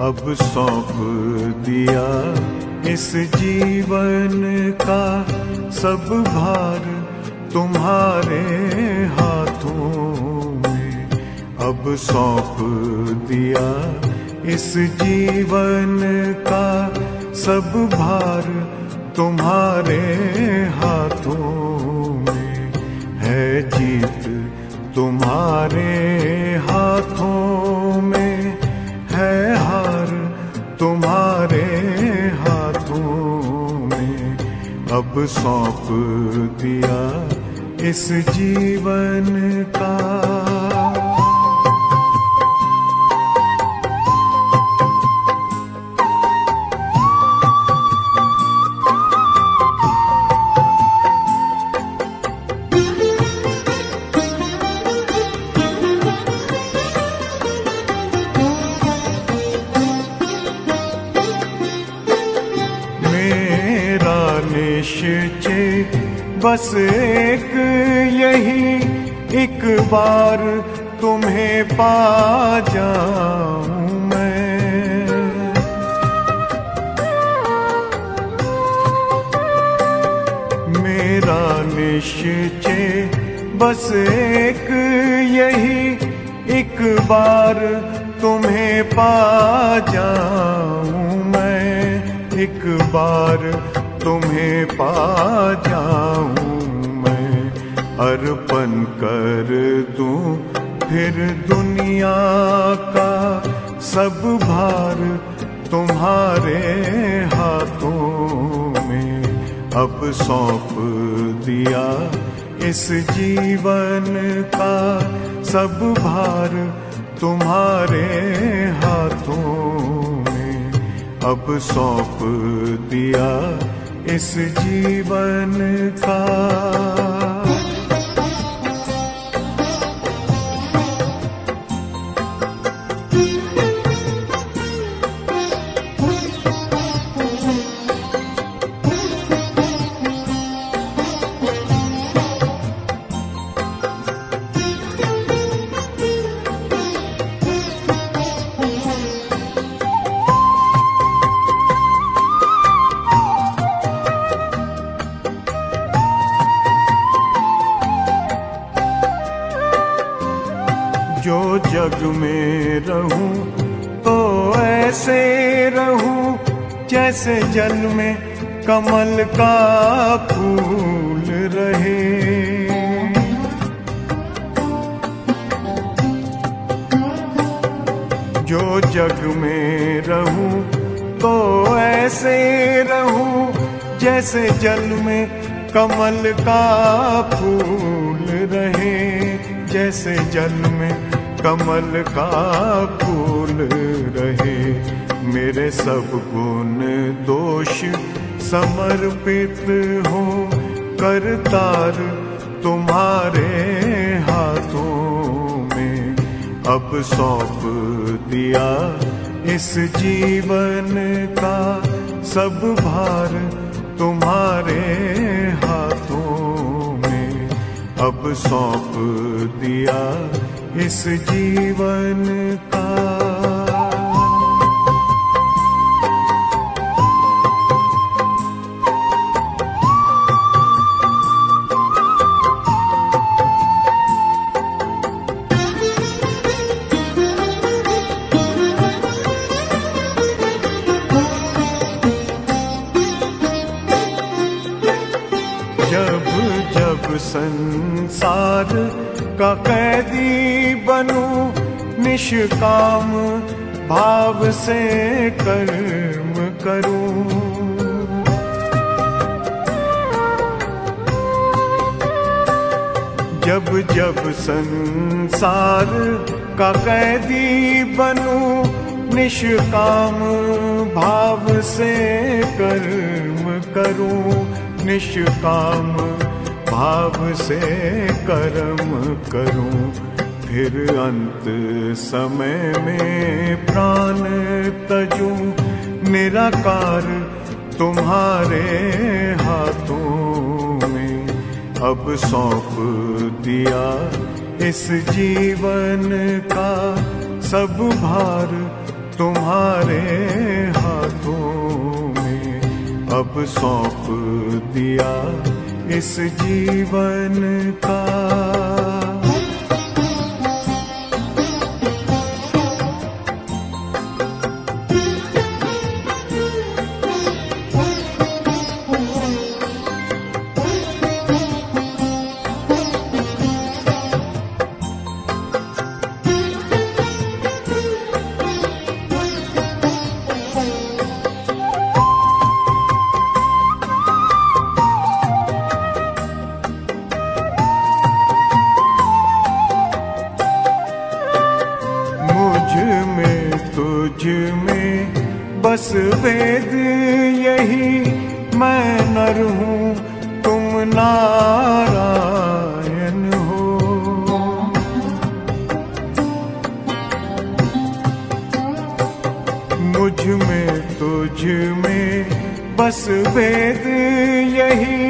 अब सौंप दिया इस जीवन का सब भार तुम्हारे हाथों में। अब सौंप दिया इस जीवन का सब भार तुम्हारे हाथों में। है जीत तुम्हारे हाथों में, है हार तुम्हारे हाथों में। अब सौंप दिया इस जीवन का। निश्चय बस एक यही, एक बार तुम्हें पा जाऊं मैं। मेरा निश्चय बस एक यही, एक बार तुम्हें पा जाऊं मैं। एक बार तुम्हें पा जाऊं मैं। अर्पण कर दूं फिर दुनिया का सब भार तुम्हारे हाथों में। अब सौंप दिया इस जीवन का सब भार तुम्हारे हाथों में। अब सौंप दिया इस जीवन का। जो जग में रहूं तो ऐसे रहूं जैसे जल में कमल का फूल रहे। जो जग में रहूं तो ऐसे रहूं जैसे जल में कमल का फूल रहे। जैसे जल में कमल का फूल रहे। मेरे सब गुण दोष समर्पित हो करतार तुम्हारे हाथों में। अब सौंप दिया इस जीवन का सब भार तुम्हारे हाथों में। अब सौंप दिया इस जीवन का। जब जब संसार का कैदी बनूं निष्काम भाव से कर्म करूं। जब जब संसार का कैदी बनूं, निष्काम भाव से कर्म करूं, निष्काम भाव से कर्म करूं। फिर अंत समय में प्राण तजूं, निराकार तुम्हारे हाथों में। अब सौंप दिया इस जीवन का सब भार तुम्हारे हाथों में। अब सौंप दिया इस जीवन का। तुझ में बस वेद यही, मैं नर हूँ तुम नारायण हो। मुझ में तुझ में बस वेद यही,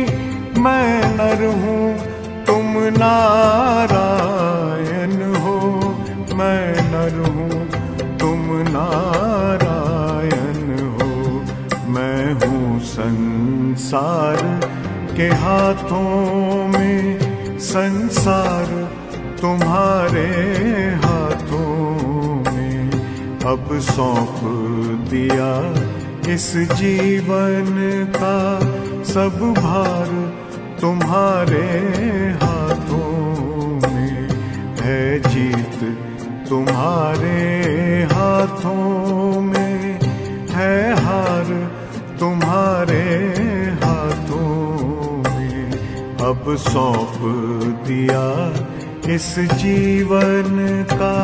मैं नर हूँ तुम नारायण हो। मैं नर हूँ तुम नारायण हो। मैं हूँ संसार के हाथों में, संसार तुम्हारे हाथों में। अब सौंप दिया इस जीवन का सब भार तुम्हारे हाथों में। है जीत तुम्हारे हाथों में, है हार तुम्हारे हाथों में। अब सौंप दिया इस जीवन का।